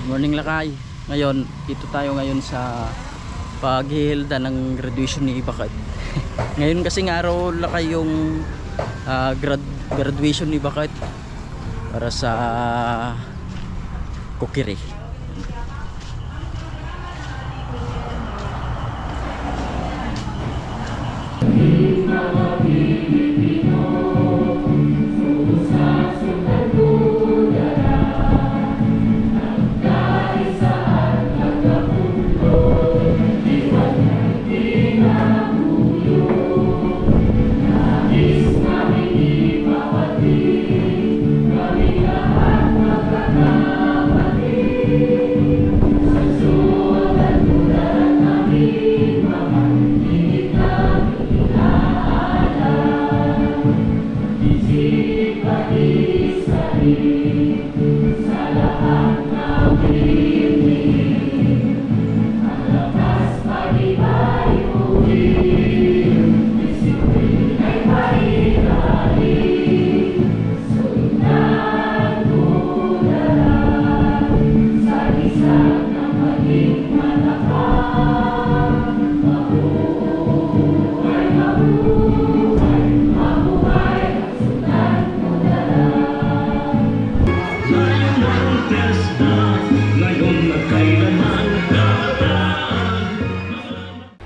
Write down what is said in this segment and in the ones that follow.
Morning lakay. Ngayon, dito tayo ngayon sa paghihilda ng graduation ni Bakit. Ngayon kasing araw lakay yung graduation ni Bakit para sa Kukiri.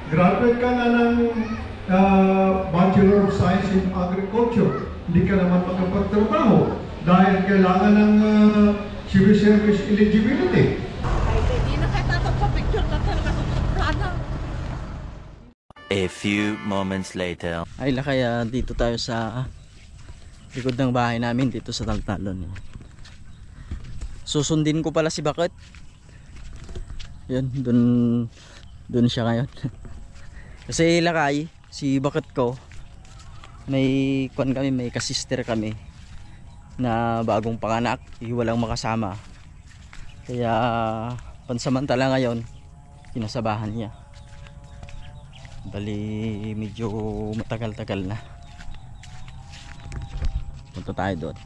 Graduate ka na ng Bachelor of Science in Agriculture. Hindi ka naman makapagtrabaho dahil kailangan ng civil service eligibility. Ay, hindi na kayo tatapapicture na talaga sa plana. A few moments later. Ay lakay, dito tayo sa likod ng bahay namin dito sa Taltalon. Susundin ko pala si Bakit. Yun, dun siya ngayon. Kasi lakay, si Bakit ko, may kasister kami na bagong panganak, walang makasama. Kaya pansamantala ngayon, pinasabahan niya. Bali medyo matagal-tagal na. Punta tayo doon.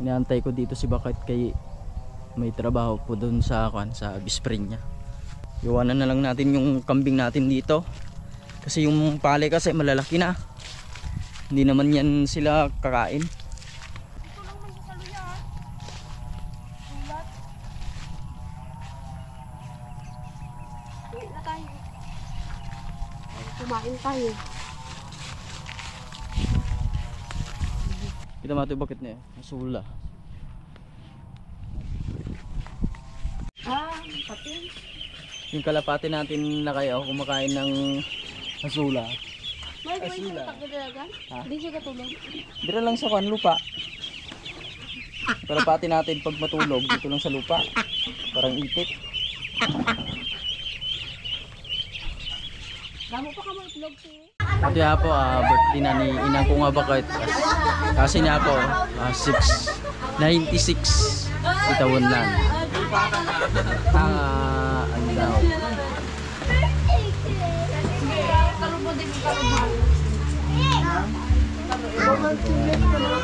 Inaantay ko dito si Bakit kay may trabaho po doon sa bispring niya. Iwanan na lang natin yung kambing natin dito. Kasi yung pale kasi malalaki na. Hindi naman yan sila kakain. Ito lang man sa luya. Ulat. Uwi na tayo. Kumain tayo. Kita mo ito Bakit na masula. Pati. Yung kalapati natin na kayo kumakain ng masula. May Asula. pagdadagan? Ha? Hindi siya katulog. Dira lang sa lupa. Kalapati natin pag matulog dito lang sa lupa. Parang itik. Damo pa ka mag-vlog siya. Ito nga po, birthday na ni inang ko nga Bakit. Kasi nga po, 96 itawon lang. Ano? Kalubo din yung kalubo.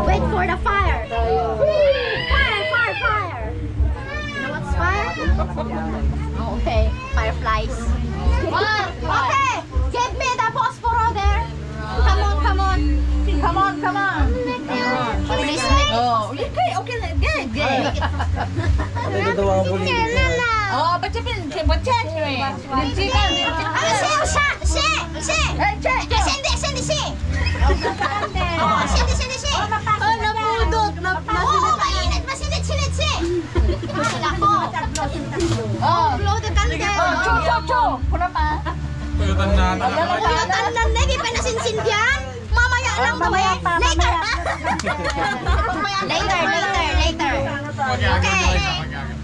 Wait for the fire. Fire. You know what's fire? Oh, okay. Fireflies. Okay. Give me the phosphor there. Come on. Please make it. Oh, okay. Good. Ito daw ang buli. Oh, but you can check it. Sindi. Oh, napudot. Mainit pa, sinit. Uyutan na na, di pa nasinsindihan. Mamaya lang daw eh. Later. Later. Okay.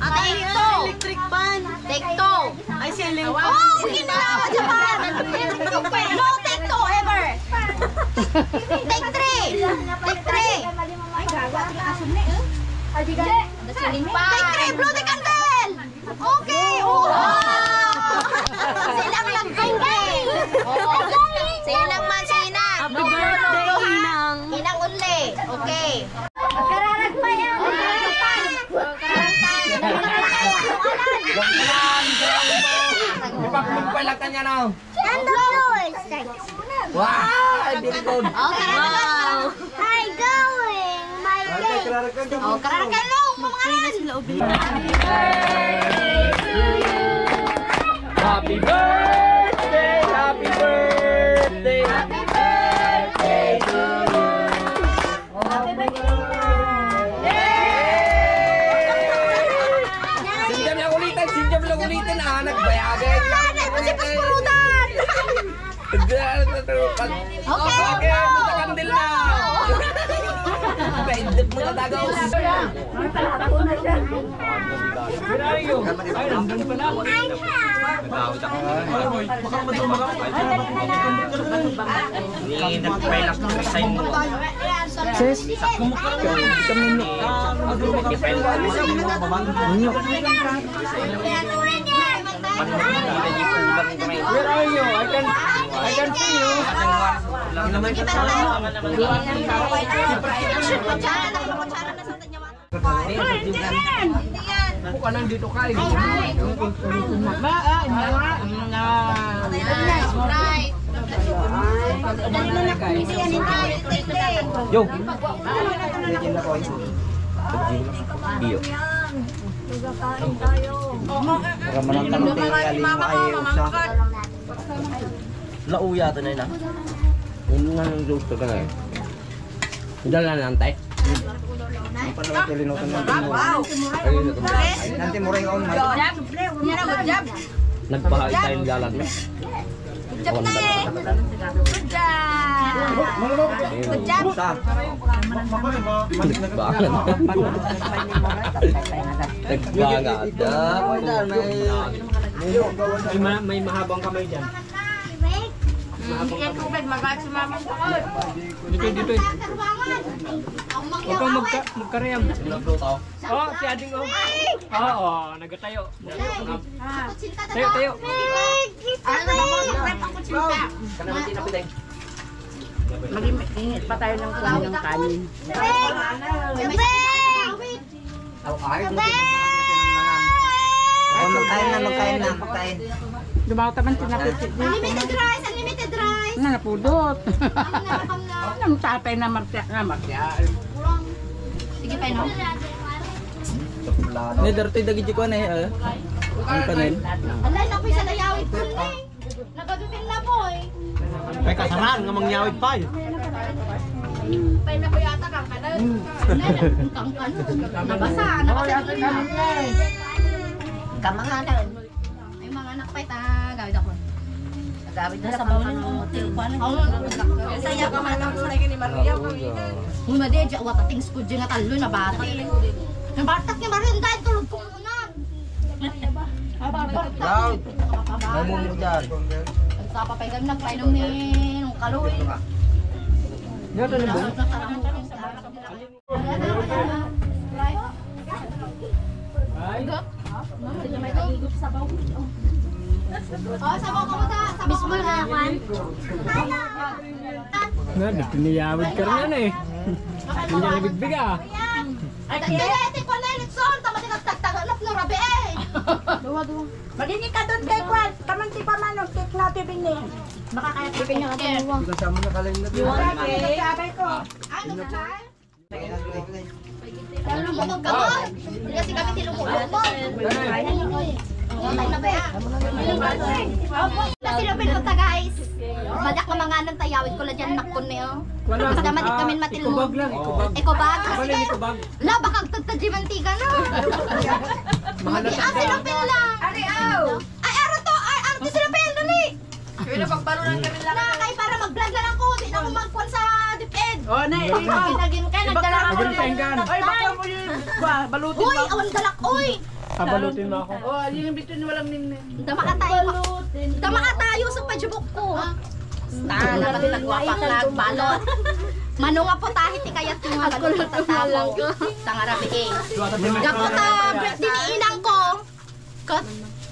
Take two. Electric fan. Take two. Ay, siya Oh, ginawa Japan. No, take two ever. Take three. Take three. Take three, blow the candle. Okay. Silang lang candle. Silang man, sinang. Happy birthday, Hinang. Hinang unli. Okay. Kararag pa yan. Ipaklog pala kanya na. Candles. Wow! Very good. Okay. Wow. Hi, going. My day. Oh, kararag ka lang, mga Happy birthday! Happy birthday! Happy birthday to you! Sinjam lang ulitin, nagbayagan. Wala, mo si Paspurutan. Okay, punta kandil na. Paindip mo na tagaw. Ay, nandun pala. Nagpailas ng resign mo. Sis, kami mo. Where are you? I can see you. Bukan nandito ka. Yo. Iyo. Lauya to na yun ah. Yung nga nang gusto ka na eh. Hindi lang nantay. Nanti mo rin on mic. Nagpahay tayong galan mo. Good job. Nagbangan. Nagbangan. May mahabang kamay dyan. Dito. Huwag kang magkarayam. Oh, si Ading oh. Oo, nagatayo. Tayo. Mag-ingat pa tayo ng kanin. Magkain. Dumaw taman sinapitit niya. Unlimited rice. Napudot. Nakakam na. Ang tatay na martiya. Sige pa, no? Ni dartoy dagi ko na eh. Ang kanin. Alay, napoy sa layawit ko na eh. Nagadutin na po eh. May kasamaan nga mangyawid pa yun. Pay na ko yata kang kanan. Kang kanan. Nabasa na. Kamanganan. Ay, mga anak pa ita. Gawid ako. Gawid na sa bawal ng hotel. Saya ka man ang sunay ni Maria. Kung na di, wata things ko dyan nga talo na bata. Nabatak ni Maria, dahil tulog ko muna. Loud! May mumo dyan. Nagsapapagan na, painom ni nung kaloy. Yan na ba? Oh, sabaw ka mo ta. Mismo na, Juan. Nga, nagtiniyawid ka rin yan eh. Hindi niya nabigbig ah. Ay, dati ko na yung son. Tama din nagtagtagalap ng rabi eh. Magini ka doon kay Kwan. Kamanti pa man ang cake natin bini. Makakayapin niya ka dalawa. Kasama na kalimut. Sabay ko. Ano ka na? Lumutog ka mo. Hindi kasi kami tilumutog. Ay na ba ya? Kasi lapin ko ta guys. Madak na mga nang tayawid ko lang dyan nakon niyo. Basta madik kami matilumot. Ikubag lang, ikubag. Ekobag? Wala yung ikubag. La, baka tagtadji mantika na. Mati, silapin lang. Ari, aw. Ay, aro to. Ay, arte silapin, dali. Nakakay para mag-vlog na lang ko. Di na ako magkuhan sa DepEd. Oh, na, Pinagin ka, nagdala ako. Ay, baka mo yung balutin Uy, awan dalak, uy. Balutin mo ako. Oh, yung bitin walang ningning. Dama ka tayo sa pajubok ko. Tala, pati nagwapak nagbalot. Mano nga po tahit ti kayat yung mga balot tatapong. Tangarabi eh. Gaputa, birthday ni inang ko.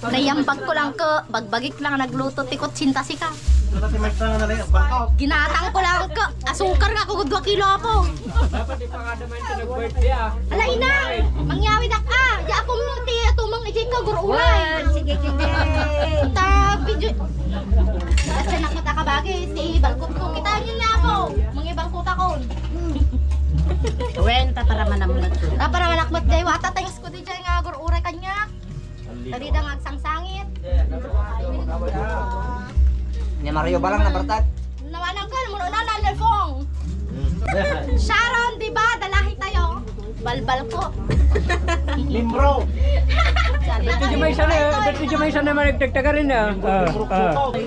Nayambag ko lang ko, bagbagik lang nagluto ti kutsinta si ka. Ginatang ko lang ko, asukar nga ko 2 kilo ako. Dapat di pa nga naman ito nag-birthday ah. Alay na, mangyawid ak di ako mo ti tumang ijay ka gurulay. Sige. Ta video. Kasi nakita ka bagay si balkot ko, kita niyo na ako. Mga balkot ako. Wen, tataraman naman na ito. Para manakmat day wata thanks ko di jay nga gururay kanya. Tadi da ngagsangsangit. Ni Mario balang na bartag. Namanang kan muno na nalefong. Sharon, di ba? Dalahi tayo. Balbal ko. Limbro. Dati may isa na maragtagtaga rin ah.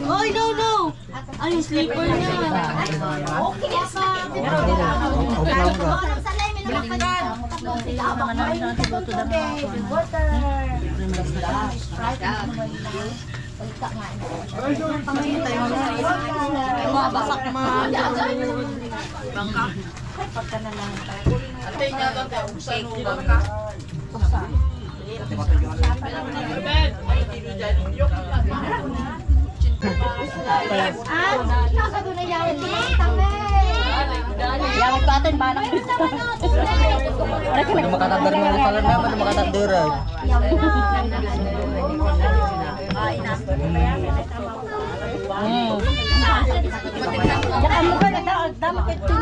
Oy, no. Ay, sleeper niya. Okay, asa. Salay, may naman mga basak mga bangka. Ate niya doon tayo usan mo bangka. Usan. Yawit ko atin, balak. Ano makatandar mo na pala naman, ano makatandar ah. Diyan mo ba, nagdamag ito.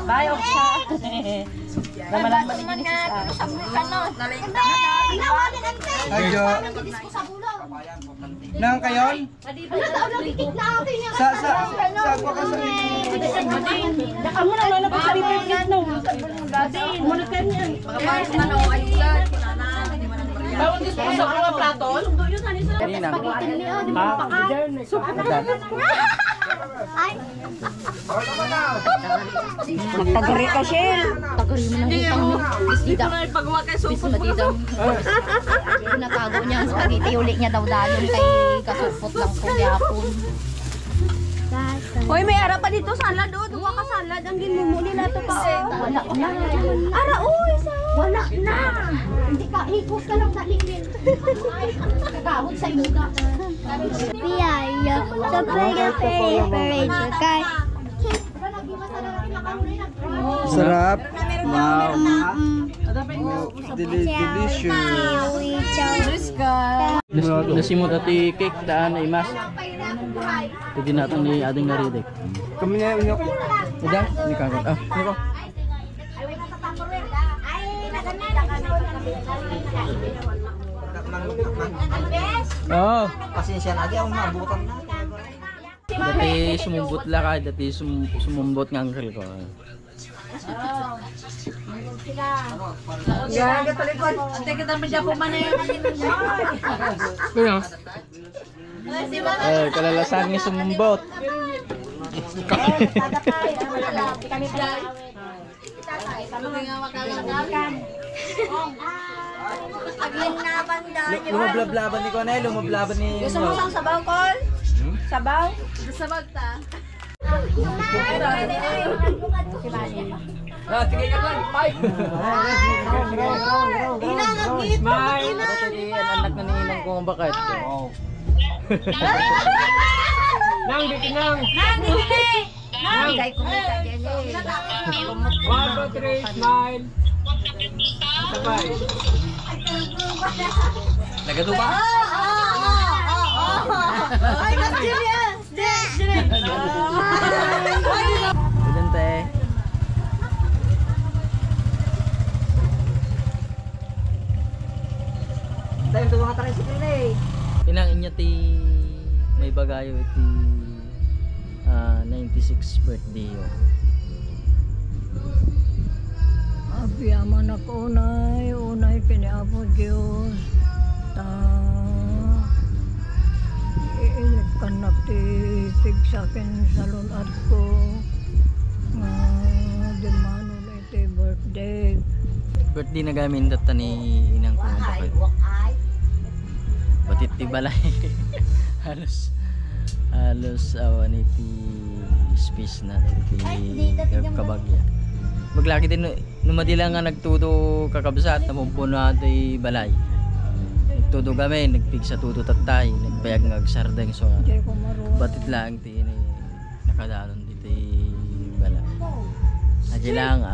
Bayo siya. Namalang maligin siya. Ayo. Nang kayon? Sa ako ka sa Kamu na lang sa libre no. Muna ka niya. Bawang dispo sa mga plato. Magtagari ka, Shell. Tagari mo ng utang mo. Bisida. Bis madidam. Natago niya ang spaghetti. Uli niya daw dayon kay kasupot lang po yapon. Hoy, may ara pa dito salad oh. Duwa ka salad ang ginmumuli na to pa. Wala na. Ara uy, Wala na. Hindi ka, hikos ka lang sa lingin. Kagawad sa inuga. Piayo, sa favorite guy. sarap. Wow. Delicious. Nasimot ati cake daan na imas. Pwede natin ni ading naridik. Kami niya unyok. Udah, ini kagat. Ah, ini kok. Oh, Pasensya na di ako mabutan na. dati sumumbot la ka, dati sumumbot ng uncle ko. Yan, katalikod. Ante kita medya po man eh. Kuya. Eh, kalalasan ni sumumbot. Lumablablaban ni Conel, lumablablaban ni... Gusto mo sang sabaw, Col? Sabaw? Sabaw ta. Ah, sige ka lang, bye! Inangagit! Dati anak na ninang ko bakit. Nang, dito nang! Nang! Kay kumita dyan eh. 1, 2, 3, smile! Sabay! Nagado ba? Ay, Julian! Dente. Dahil ito mga tricycle eh. Inang inya ti may bagayo iti 96 birthday yo. Apiaman ako unay piniapod Diyos. Kanak ti pigsakin sa lunat ko. Di manon iti birthday. Birthday na gamin data ni inang ko nga bakit. Batit ti balay. halos awan iti space na iti kabagya. Maglaki din numadila nga nagtudo kakabsat na mumpuno iti balay. Nagtudo kami, nagpigsa tudo tatay, nagpayag nga agsardeng so Di ko maruan. batit lang ti ni nakadalon dito balay. Adya lang,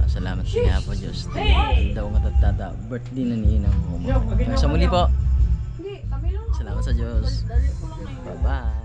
salamat nga po Diyos. Daw nga tatata, birthday na ni inang mo. Sa muli po. Salamat sa Diyos. Bye-bye.